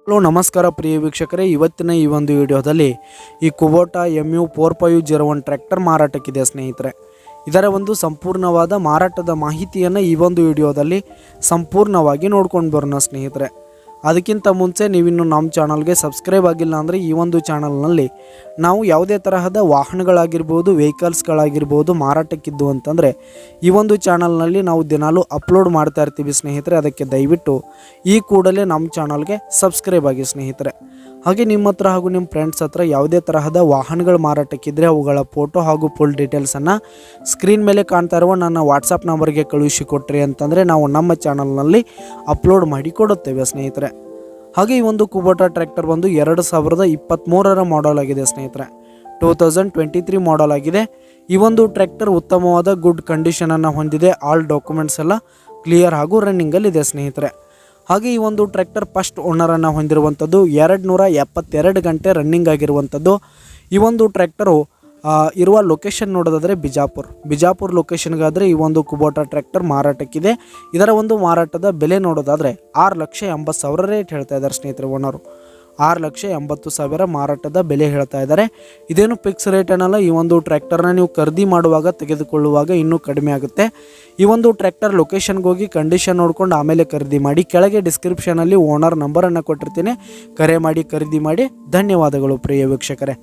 Hello ನಮಸ್ಕಾರ ಪ್ರಿಯ ವೀಕ್ಷಕರೇ, ಇವತ್ತಿನ ಈ ಒಂದು ವಿಡಿಯೋದಲ್ಲಿ ಈ ಕುಬೋಟಾ MU4501 ಟ್ರ್ಯಾಕ್ಟರ್ ಮಾರಾಟಕ್ಕಿದೆ ಸ್ನೇಹಿತರೆ. ಇದರ ಒಂದು ಸಂಪೂರ್ಣವಾದ ಮಾರಾಟದ ಮಾಹಿತಿಯನ್ನು ಈ ಒಂದು ವಿಡಿಯೋದಲ್ಲಿ ಸಂಪೂರ್ಣವಾಗಿ ನೋಡ್ಕೊಂಡು ಬರೋಣ ಸ್ನೇಹಿತರೆ. ಅದಕ್ಕಿಂತ ಮುಂಚೆ ನೀವಿನ್ನು ನಮ್ಮ ಚಾನಲ್ಗೆ ಸಬ್ಸ್ಕ್ರೈಬ್ ಆಗಿಲ್ಲ ಅಂದರೆ ಈ ಒಂದು ಚಾನಲ್ನಲ್ಲಿ ನಾವು ಯಾವುದೇ ತರಹದ ವಾಹನಗಳಾಗಿರ್ಬೋದು, ವೆಹಿಕಲ್ಸ್ಗಳಾಗಿರ್ಬೋದು ಮಾರಾಟಕ್ಕಿದ್ದು ಅಂತಂದರೆ ಈ ಒಂದು ಚಾನಲ್ನಲ್ಲಿ ನಾವು ದಿನಾಲೂ ಅಪ್ಲೋಡ್ ಮಾಡ್ತಾ ಇರ್ತೀವಿ ಸ್ನೇಹಿತರೆ. ಅದಕ್ಕೆ ದಯವಿಟ್ಟು ಈ ಕೂಡಲೇ ನಮ್ಮ ಚಾನಲ್ಗೆ ಸಬ್ಸ್ಕ್ರೈಬ್ ಆಗಿ ಸ್ನೇಹಿತರೆ. ಹಾಗೆ ನಿಮ್ಮ ಹತ್ರ ಹಾಗೂ ನಿಮ್ಮ ಫ್ರೆಂಡ್ಸ್ ಹತ್ರ ಯಾವುದೇ ತರಹದ ವಾಹನಗಳು ಮಾರಾಟಕ್ಕಿದ್ರೆ ಅವುಗಳ ಫೋಟೋ ಹಾಗೂ ಫುಲ್ ಡೀಟೇಲ್ಸನ್ನು ಸ್ಕ್ರೀನ್ ಮೇಲೆ ಕಾಣ್ತಾ ಇರುವ ನನ್ನ ವಾಟ್ಸಪ್ ನಂಬರ್ಗೆ ಕಳುಹಿಸಿಕೊಟ್ರಿ ಅಂತಂದರೆ ನಾವು ನಮ್ಮ ಚಾನಲ್ನಲ್ಲಿ ಅಪ್ಲೋಡ್ ಮಾಡಿ ಕೊಡುತ್ತೇವೆ ಸ್ನೇಹಿತರೆ. ಹಾಗೆ ಈ ಒಂದು ಕುಬೋಟಾ ಟ್ರ್ಯಾಕ್ಟರ್ ಬಂದು 2023ರ ಮಾಡೆಲ್ ಆಗಿದೆ ಸ್ನೇಹಿತರೆ. 2023 ಮಾಡೆಲ್ ಆಗಿದೆ. ಈ ಒಂದು ಟ್ರ್ಯಾಕ್ಟರ್ ಉತ್ತಮವಾದ ಗುಡ್ ಕಂಡೀಷನನ್ನು ಹೊಂದಿದೆ. ಆಲ್ ಡಾಕ್ಯುಮೆಂಟ್ಸ್ ಎಲ್ಲ ಕ್ಲಿಯರ್ ಹಾಗೂ ರನ್ನಿಂಗಲ್ಲಿದೆ ಸ್ನೇಹಿತರೆ. ಹಾಗೆ ಈ ಒಂದು ಟ್ರ್ಯಾಕ್ಟರ್ ಫಸ್ಟ್ ಓನರನ್ನು ಹೊಂದಿರುವಂಥದ್ದು, 272 ಗಂಟೆ ರನ್ನಿಂಗ್ ಆಗಿರುವಂಥದ್ದು. ಈ ಒಂದು ಟ್ರ್ಯಾಕ್ಟರು ಇರುವ ಲೊಕೇಶನ್ ನೋಡೋದಾದರೆ ಬಿಜಾಪುರ್ ಲೊಕೇಶನ್ಗಾದರೆ ಈ ಒಂದು ಕುಬೋಟಾ ಟ್ರ್ಯಾಕ್ಟರ್ ಮಾರಾಟಕ್ಕಿದೆ. ಇದರ ಒಂದು ಮಾರಾಟದ ಬೆಲೆ ನೋಡೋದಾದರೆ 6,80,000 ರೇಟ್ ಹೇಳ್ತಾ ಇದ್ದಾರೆ ಸ್ನೇಹಿತರೆ. ಓನರು 6,80,000 ಮಾರಾಟದ ಬೆಲೆ ಹೇಳ್ತಾ ಇದ್ದಾರೆ. ಇದೇನು ಫಿಕ್ಸ್ ರೇಟ್ ಏನಲ್ಲ. ಈ ಒಂದು ಟ್ರ್ಯಾಕ್ಟರ್ನ ನೀವು ಖರೀದಿ ಮಾಡುವಾಗ ತೆಗೆದುಕೊಳ್ಳುವಾಗ ಇನ್ನೂ ಕಡಿಮೆ ಆಗುತ್ತೆ. ಈ ಒಂದು ಟ್ರ್ಯಾಕ್ಟರ್ ಲೊಕೇಶನ್ಗೆ ಹೋಗಿ ಕಂಡೀಷನ್ ನೋಡ್ಕೊಂಡು ಆಮೇಲೆ ಖರೀದಿ ಮಾಡಿ. ಕೆಳಗೆ ಡಿಸ್ಕ್ರಿಪ್ಷನಲ್ಲಿ ಓನರ್ ನಂಬರನ್ನು ಕೊಟ್ಟಿರ್ತೀನಿ, ಕರೆ ಮಾಡಿ ಖರೀದಿ ಮಾಡಿ. ಧನ್ಯವಾದಗಳು ಪ್ರಿಯ ವೀಕ್ಷಕರೇ.